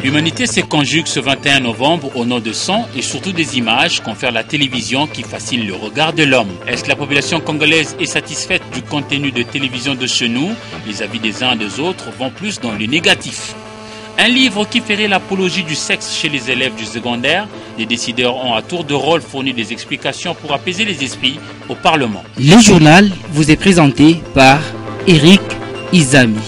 L'humanité se conjugue ce 21 novembre au nom de sons et surtout des images confère la télévision qui fascine le regard de l'homme. Est-ce que la population congolaise est satisfaite du contenu de télévision de chez nous? Les avis des uns et des autres vont plus dans le négatif. Un livre qui ferait l'apologie du sexe chez les élèves du secondaire. Les décideurs ont à tour de rôle fourni des explications pour apaiser les esprits au Parlement. Le journal vous est présenté par Eric Izami.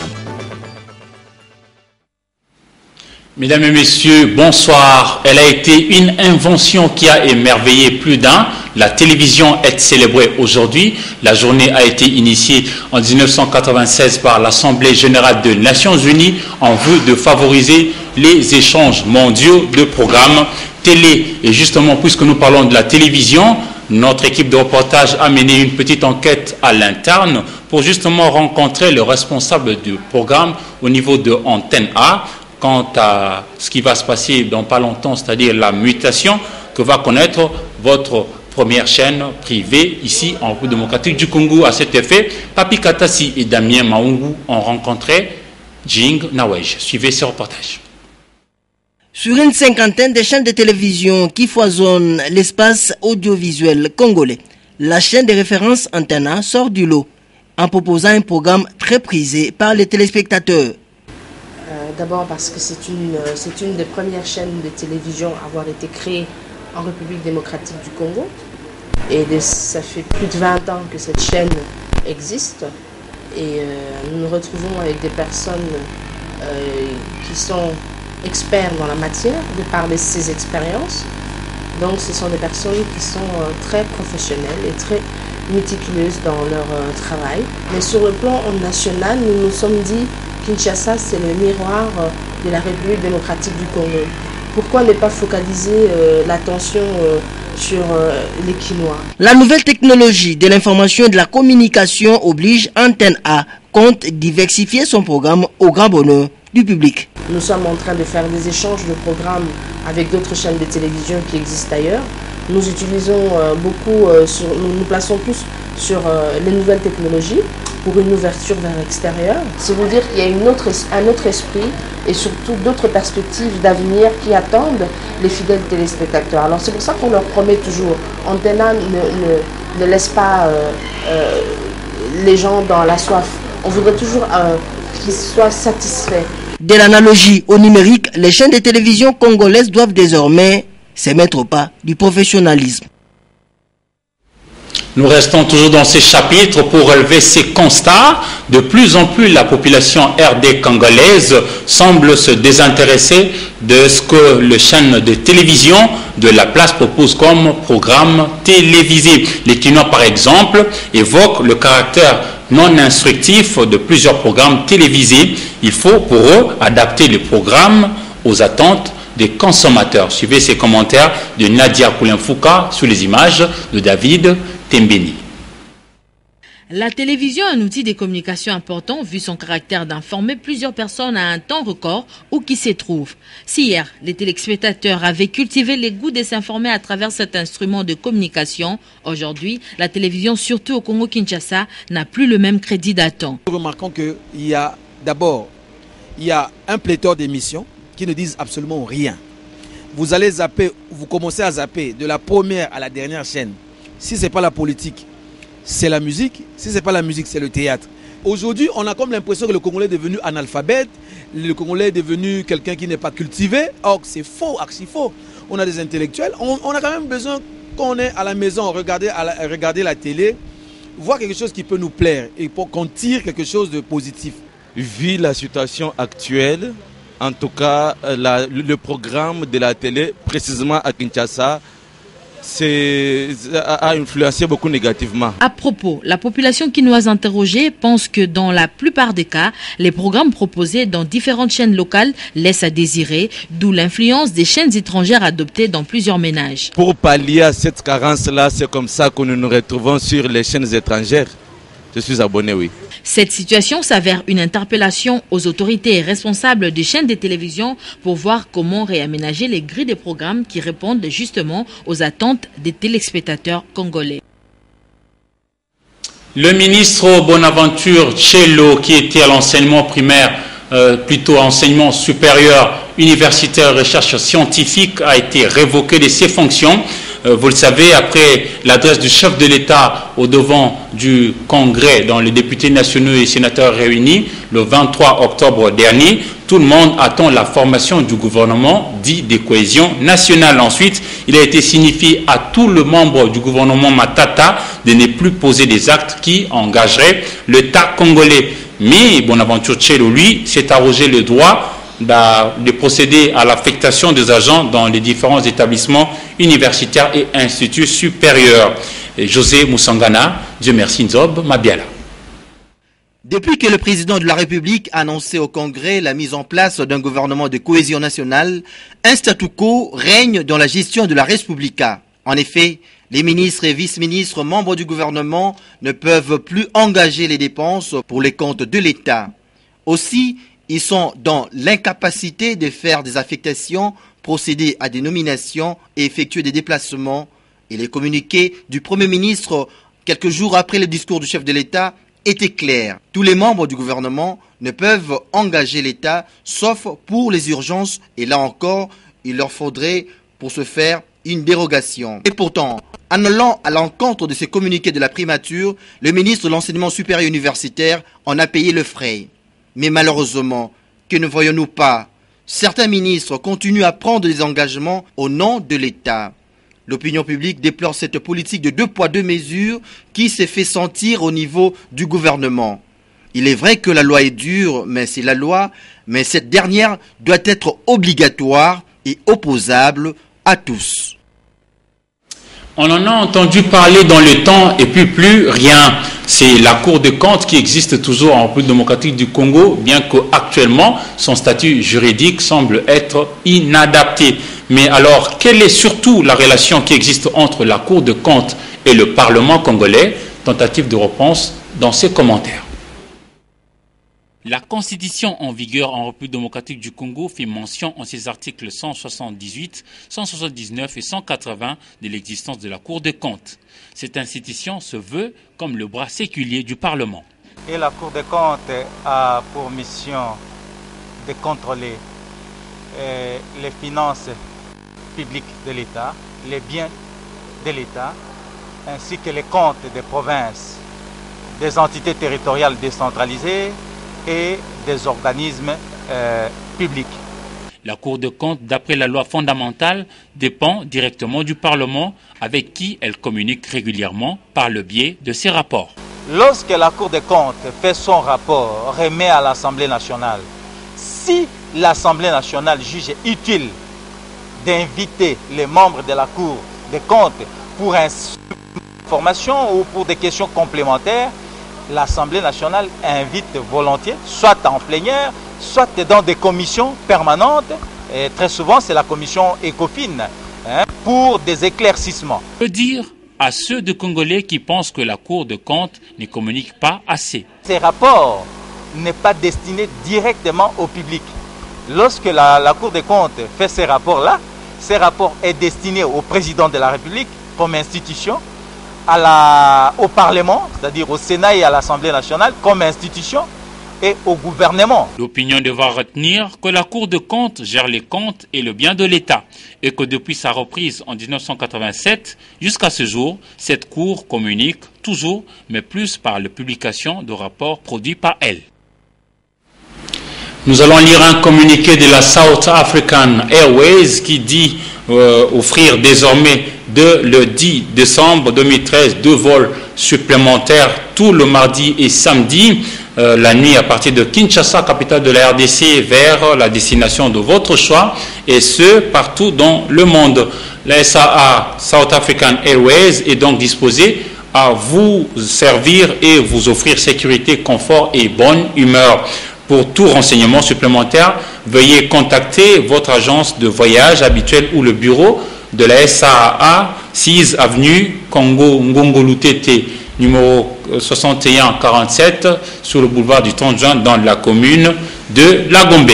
Mesdames et messieurs, bonsoir. Elle a été une invention qui a émerveillé plus d'un. La télévision est célébrée aujourd'hui. La journée a été initiée en 1996 par l'Assemblée générale des Nations unies en vue de favoriser les échanges mondiaux de programmes télé. Et justement, puisque nous parlons de la télévision, notre équipe de reportage a mené une petite enquête à l'interne pour justement rencontrer le responsable du programme au niveau de Antenne A. Quant à ce qui va se passer dans pas longtemps, c'est-à-dire la mutation que va connaître votre première chaîne privée ici en République démocratique du Congo. À cet effet, Papi Katasi et Damien Maungu ont rencontré Jing Nawej. Suivez ce reportage. Sur une cinquantaine de chaînes de télévision qui foisonnent l'espace audiovisuel congolais, la chaîne de référence Antenne A sort du lot en proposant un programme très prisé par les téléspectateurs. D'abord parce que c'est une des premières chaînes de télévision à avoir été créée en République démocratique du Congo. Et ça fait plus de 20 ans que cette chaîne existe. Et nous nous retrouvons avec des personnes qui sont experts dans la matière, de par ces expériences. Donc ce sont des personnes qui sont très professionnelles et très méticuleuses dans leur travail. Mais sur le plan national, nous nous sommes dit Kinshasa, c'est le miroir de la République démocratique du Congo. Pourquoi ne pas focaliser l'attention sur les Quinois? La nouvelle technologie de l'information et de la communication oblige Antenne A compte diversifier son programme au grand bonheur du public. Nous sommes en train de faire des échanges de programmes avec d'autres chaînes de télévision qui existent ailleurs. Nous utilisons nous plaçons plus sur les nouvelles technologies pour une ouverture vers l'extérieur. C'est vous dire qu'il y a un autre esprit et surtout d'autres perspectives d'avenir qui attendent les fidèles téléspectateurs. Alors c'est pour ça qu'on leur promet toujours, Antenne A ne laisse pas les gens dans la soif. On voudrait toujours qu'ils soient satisfaits. De l'analogie au numérique, les chaînes de télévision congolaises doivent désormais se mettre au pas du professionnalisme. Nous restons toujours dans ces chapitres pour relever ces constats. De plus en plus, la population RD congolaise semble se désintéresser de ce que les chaînes de télévision de la place proposent comme programme télévisé. Les Quinois, par exemple, évoquent le caractère non instructif de plusieurs programmes télévisés. Il faut pour eux adapter les programmes aux attentes des consommateurs. Suivez ces commentaires de Nadia Koulenfouka sous les images de David Tembeni. La télévision est un outil de communication important vu son caractère d'informer plusieurs personnes à un temps record où qui s'y trouvent. Si hier, les téléspectateurs avaient cultivé les goûts de s'informer à travers cet instrument de communication, aujourd'hui, la télévision, surtout au Congo-Kinshasa, n'a plus le même crédit d'attente. Nous remarquons qu'il y a d'abord un pléthore d'émissions qui ne disent absolument rien. Vous allez zapper, vous commencez à zapper de la première à la dernière chaîne. Si ce n'est pas la politique, c'est la musique. Si ce n'est pas la musique, c'est le théâtre. Aujourd'hui, on a comme l'impression que le Congolais est devenu analphabète, le Congolais est devenu quelqu'un qui n'est pas cultivé. Or, c'est faux, archi faux. On a des intellectuels. On a quand même besoin, quand on est à la maison, regarder la télé, voir quelque chose qui peut nous plaire et pour qu'on tire quelque chose de positif. Vu la situation actuelle, en tout cas, le programme de la télé, précisément à Kinshasa, a influencé beaucoup négativement. À propos, la population quinoise interrogée pense que dans la plupart des cas, les programmes proposés dans différentes chaînes locales laissent à désirer, d'où l'influence des chaînes étrangères adoptées dans plusieurs ménages. Pour pallier à cette carence-là, c'est comme ça que nous nous retrouvons sur les chaînes étrangères. Je suis abonné, oui. Cette situation s'avère une interpellation aux autorités responsables des chaînes de télévision pour voir comment réaménager les grilles de programmes qui répondent justement aux attentes des téléspectateurs congolais. Le ministre Bonaventure Tchelo, qui était à l'enseignement primaire, plutôt enseignement supérieur, universitaire recherche scientifique a été révoqué de ses fonctions. Vous le savez, après l'adresse du chef de l'État au devant du Congrès, dont les députés nationaux et sénateurs réunis le 23 octobre dernier, tout le monde attend la formation du gouvernement dit de cohésion nationale. Ensuite, il a été signifié à tous les membres du gouvernement Matata de ne plus poser des actes qui engageraient l'État congolais. Mais Bonaventure Tshelo, lui, s'est arrogé le droit de procéder à l'affectation des agents dans les différents établissements universitaires et instituts supérieurs. Et José Moussangana, Dieu merci, Nzob Mabiala. Depuis que le président de la République a annoncé au Congrès la mise en place d'un gouvernement de cohésion nationale, un statu quo règne dans la gestion de la Respublica. En effet, les ministres et vice-ministres membres du gouvernement ne peuvent plus engager les dépenses pour les comptes de l'État. Aussi, ils sont dans l'incapacité de faire des affectations, procéder à des nominations et effectuer des déplacements. Et les communiqués du Premier ministre, quelques jours après le discours du chef de l'État, étaient clairs. Tous les membres du gouvernement ne peuvent engager l'État, sauf pour les urgences. Et là encore, il leur faudrait, pour ce faire, une dérogation. Et pourtant, en allant à l'encontre de ces communiqués de la primature, le ministre de l'Enseignement supérieur universitaire en a payé le frais. Mais malheureusement, que ne voyons-nous pas? Certains ministres continuent à prendre des engagements au nom de l'État. L'opinion publique déplore cette politique de 2 poids 2 mesures qui s'est fait sentir au niveau du gouvernement. Il est vrai que la loi est dure, mais c'est la loi, mais cette dernière doit être obligatoire et opposable à tous. On en a entendu parler dans le temps et puis plus rien. C'est la Cour des comptes qui existe toujours en République démocratique du Congo, bien qu'actuellement son statut juridique semble être inadapté. Mais alors, quelle est surtout la relation qui existe entre la Cour des comptes et le Parlement congolais? Tentative de réponse dans ses commentaires. La Constitution en vigueur en République démocratique du Congo fait mention en ses articles 178, 179 et 180 de l'existence de la Cour des comptes. Cette institution se veut comme le bras séculier du Parlement. Et la Cour des comptes a pour mission de contrôler les finances publiques de l'État, les biens de l'État, ainsi que les comptes des provinces, des entités territoriales décentralisées et des organismes publics. La Cour des comptes, d'après la loi fondamentale, dépend directement du Parlement avec qui elle communique régulièrement par le biais de ses rapports. Lorsque la Cour des comptes fait son rapport, remet à l'Assemblée nationale, si l'Assemblée nationale juge utile d'inviter les membres de la Cour des comptes pour une information ou pour des questions complémentaires, l'Assemblée nationale invite volontiers, soit en plénière, soit dans des commissions permanentes, et très souvent c'est la commission ECOFIN, pour des éclaircissements. Je veux dire à ceux de Congolais qui pensent que la Cour des comptes ne communique pas assez. Ces rapports n'est pas destiné directement au public. Lorsque la Cour des comptes fait ces rapports-là, ces rapports est destiné au président de la République comme institution, au Parlement, c'est-à-dire au Sénat et à l'Assemblée nationale comme institution, et au gouvernement. L'opinion devra retenir que la Cour des comptes gère les comptes et le bien de l'État et que depuis sa reprise en 1987 jusqu'à ce jour, cette Cour communique toujours, mais plus par la publication de rapports produits par elle. Nous allons lire un communiqué de la South African Airways qui dit offrir désormais le 10 décembre 2013 2 vols supplémentaires tout le mardi et samedi la nuit à partir de Kinshasa, capitale de la RDC, vers la destination de votre choix, et ce, partout dans le monde. La SAA, South African Airways, est donc disposée à vous servir et vous offrir sécurité, confort et bonne humeur. Pour tout renseignement supplémentaire, veuillez contacter votre agence de voyage habituelle ou le bureau de la SAA, 6 avenue Congo Ngongolutete, numéro 6147, sur le boulevard du 30 juin, dans la commune de Lagombe.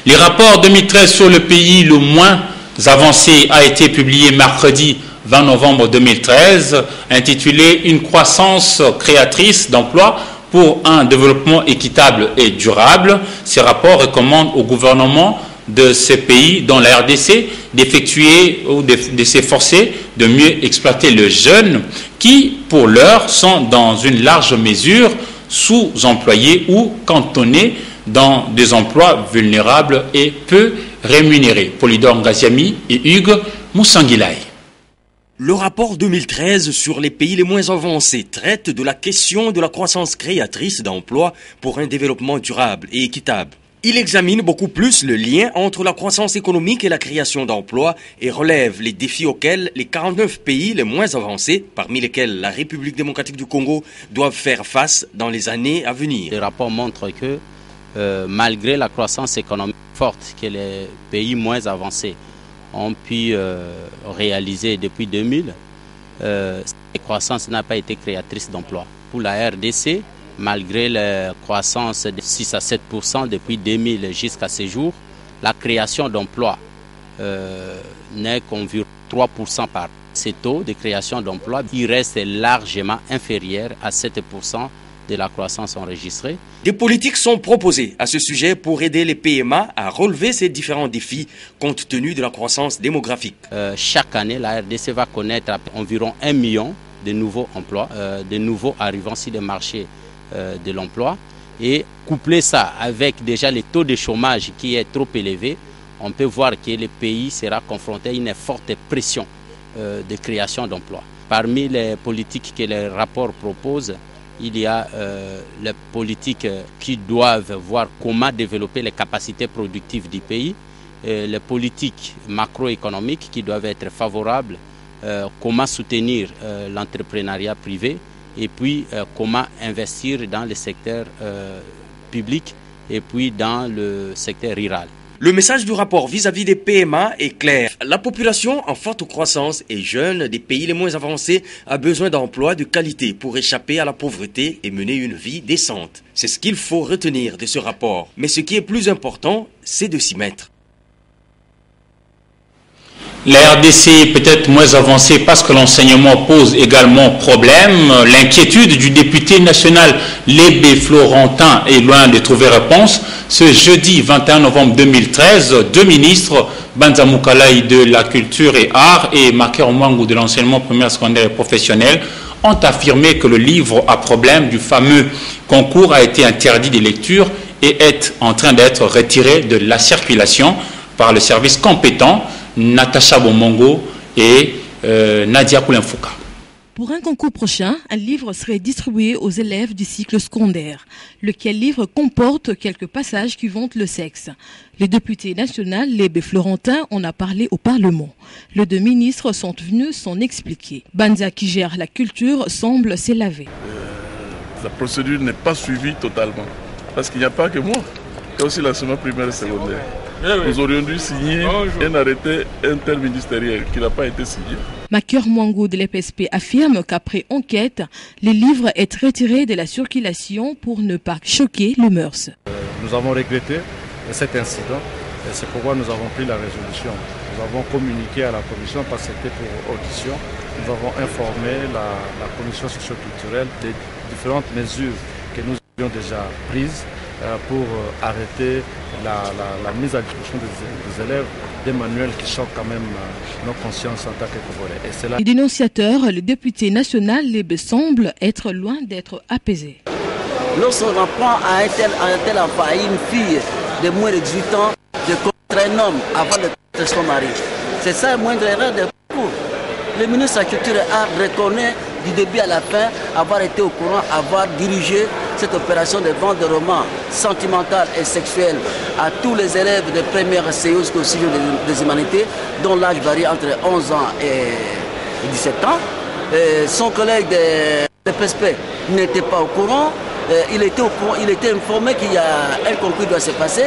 Les rapports 2013 sur le pays le moins avancé a été publié mercredi 20 novembre 2013, intitulé « Une croissance créatrice d'emplois pour un développement équitable et durable. Ces rapports recommandent au gouvernement de ces pays, dont la RDC, d'effectuer ou de s'efforcer de mieux exploiter les jeunes qui, pour l'heure, sont dans une large mesure sous-employés ou cantonnés dans des emplois vulnérables et peu rémunérés. Polydor Ngaziami et Hugues Moussanguilaï. Le rapport 2013 sur les pays les moins avancés traite de la question de la croissance créatrice d'emplois pour un développement durable et équitable. Il examine beaucoup plus le lien entre la croissance économique et la création d'emplois et relève les défis auxquels les 49 pays les moins avancés, parmi lesquels la République démocratique du Congo, doivent faire face dans les années à venir. Le rapport montre que malgré la croissance économique forte que les pays moins avancés ont pu réaliser depuis 2000, cette croissance n'a pas été créatrice d'emplois. Pour la RDC, malgré la croissance de 6 à 7% depuis 2000 jusqu'à ce jour, la création d'emplois n'est qu'environ 3% par an. Ce taux de création d'emplois reste largement inférieur à 7% de la croissance enregistrée. Des politiques sont proposées à ce sujet pour aider les PMA à relever ces différents défis compte tenu de la croissance démographique. Chaque année, la RDC va connaître environ 1 million de nouveaux emplois, de nouveaux arrivants sur le marché de l'emploi, et coupler ça avec déjà le taux de chômage qui est trop élevé, on peut voir que le pays sera confronté à une forte pression de création d'emplois. Parmi les politiques que le rapport propose, il y a les politiques qui doivent voir comment développer les capacités productives du pays, les politiques macroéconomiques qui doivent être favorables, comment soutenir l'entrepreneuriat privé, et puis comment investir dans le secteur public et puis dans le secteur rural. Le message du rapport vis-à-vis des PMA est clair. La population en forte croissance et jeune des pays les moins avancés a besoin d'emplois de qualité pour échapper à la pauvreté et mener une vie décente. C'est ce qu'il faut retenir de ce rapport. Mais ce qui est plus important, c'est de s'y mettre. La RDC est peut-être moins avancée parce que l'enseignement pose également problème. L'inquiétude du député national Lébé Florentin est loin de trouver réponse. Ce jeudi 21 novembre 2013, deux ministres, Banza Moukalaï de la Culture et Arts et Maker Mwangu de l'enseignement primaire, secondaire et professionnel, ont affirmé que le livre à problème du fameux concours a été interdit de lecture et est en train d'être retiré de la circulation par le service compétent, Natacha Bomongo et Nadia Koulenfouka. Pour un concours prochain, un livre serait distribué aux élèves du cycle secondaire, lequel livre comporte quelques passages qui vantent le sexe. Les députés nationaux, Lébé Florentin, en a parlé au Parlement. Les deux ministres sont venus s'en expliquer. Banza, qui gère la culture, semble s'élaver. La procédure n'est pas suivie totalement, parce qu'il n'y a pas que moi, il y a aussi l'enseignement primaire et secondaire. Nous aurions dû signer un arrêté interministériel qui n'a pas été signé. Maker Mwangu de l'EPSP affirme qu'après enquête, les livres est retiré de la circulation pour ne pas choquer les mœurs. Nous avons regretté cet incident et c'est pourquoi nous avons pris la résolution. Nous avons communiqué à la commission parce que c'était pour audition. Nous avons informé la commission socio-culturelle des différentes mesures que nous avions déjà prises pour arrêter la mise à disposition des élèves des manuels qui choquent quand même nos consciences en tant que Congolais. Les dénonciateurs, le député national Lébé semble être loin d'être apaisé. Lorsqu'on apprend à un tel enfant, à une fille de moins de 18 ans, de contre un homme avant de son mari, c'est ça la moindre erreur de parcours. Le ministre de la Culture et Arts reconnaît du début à la fin avoir été au courant, avoir dirigé cette opération de vente de romans sentimentaux et sexuels à tous les élèves de première CE jusqu'au Civil des Humanités, dont l'âge varie entre 11 ans et 17 ans. Son collègue de PSP n'était pas au courant. Il était informé qu'il y a un concours qui doit se passer,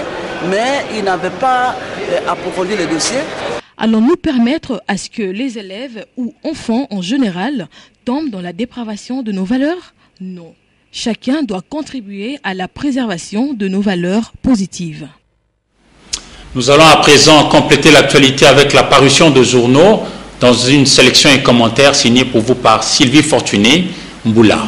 mais il n'avait pas approfondi le dossier. Allons-nous permettre à ce que les élèves ou enfants en général tombent dans la dépravation de nos valeurs? Non. Chacun doit contribuer à la préservation de nos valeurs positives. Nous allons à présent compléter l'actualité avec la parution de journaux dans une sélection et commentaires signés pour vous par Sylvie Fortuné Mboula.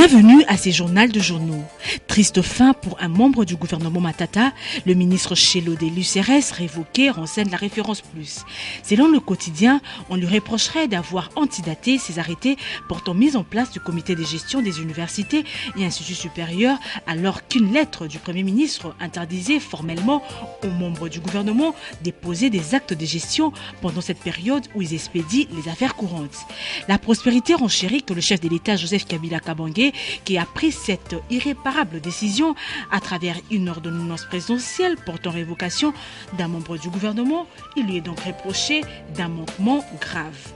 Bienvenue à ces journaux de journaux. Triste fin pour un membre du gouvernement Matata. Le ministre Chello de l'UCRS révoqué renseigne la référence plus. Selon le quotidien, on lui reprocherait d'avoir antidaté ses arrêtés portant mise en place du comité de gestion des universités et instituts supérieurs, alors qu'une lettre du Premier ministre interdisait formellement aux membres du gouvernement de poser des actes de gestion pendant cette période où ils expédient les affaires courantes. La prospérité renchérit que le chef de l'État Joseph Kabila Kabange, qui a pris cette irréparable décision à travers une ordonnance présidentielle portant révocation d'un membre du gouvernement, il lui est donc reproché d'un manquement grave.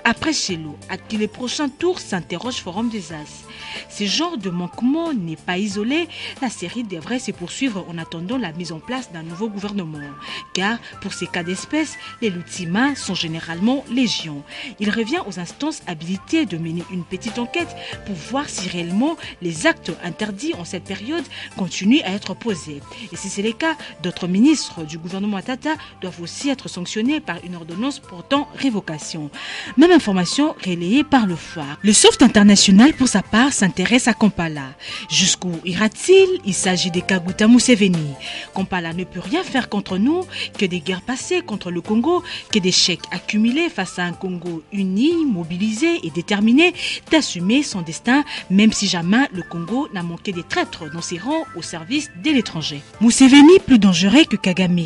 Après Chello, à qui les prochains tours s'interroge Forum des As. Ce genre de manquement n'est pas isolé. La série devrait se poursuivre en attendant la mise en place d'un nouveau gouvernement. Car pour ces cas d'espèce, les lutimas sont généralement légion. Il revient aux instances habilitées de mener une petite enquête pour voir si réellement les actes interdits en cette période continuent à être posés. Et si c'est le cas, d'autres ministres du gouvernement Tata doivent aussi être sanctionnés par une ordonnance portant révocation. Même information relayée par le phare. Le Soft International, pour sa part, s'intéresse à Kampala. Jusqu'où ira-t-il? Il s'agit des Kaguta Museveni. Kampala ne peut rien faire contre nous, que des guerres passées contre le Congo, que des chèques accumulés face à un Congo uni, mobilisé et déterminé d'assumer son destin, même si jamais le Congo n'a manqué des traîtres dans ses rangs au service de l'étranger. Museveni plus dangereux que Kagame.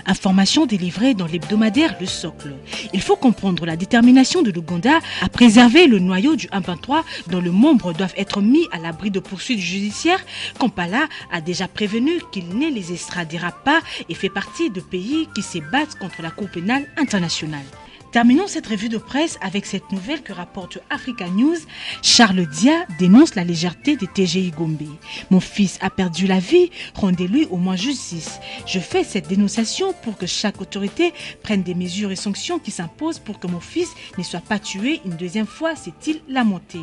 Information délivrée dans l'hebdomadaire Le Socle. Il faut comprendre la détermination de l'Ouganda à préserver le noyau du 1.3 dont le membre doivent être mis à l'abri de poursuites judiciaires. Kampala a déjà prévenu qu'il ne les extradera pas et fait partie de pays qui se battent contre la Cour pénale internationale. Terminons cette revue de presse avec cette nouvelle que rapporte Africa News. Charles Dia dénonce la légèreté des TGI Gombe. Mon fils a perdu la vie, rendez-lui au moins justice. Je fais cette dénonciation pour que chaque autorité prenne des mesures et sanctions qui s'imposent pour que mon fils ne soit pas tué une deuxième fois, s'est-il lamenté.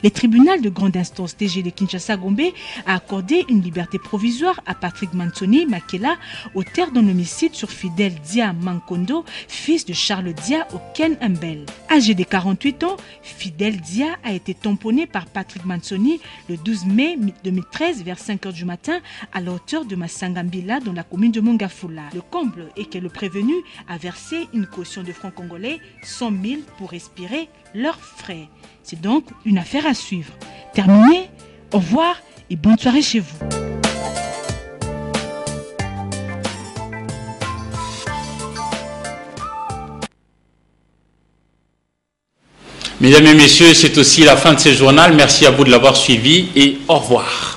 Le tribunal de grande instance TG de Kinshasa Gombe a accordé une liberté provisoire à Patrick Mantsoni Makela, auteur d'un homicide sur Fidel Dia Mankondo, fils de Charles Dia Ken Mbel. Âgé de 48 ans, Fidel Dia a été tamponné par Patrick Mantsoni le 12 mai 2013 vers 5 h du matin à la hauteur de Massangambila dans la commune de Mongafula. Le comble est que le prévenu a versé une caution de francs congolais 100 000 pour respirer leurs frais. C'est donc une affaire à suivre. Terminé, au revoir et bonne soirée chez vous. Mesdames et messieurs, c'est aussi la fin de ce journal. Merci à vous de l'avoir suivi et au revoir.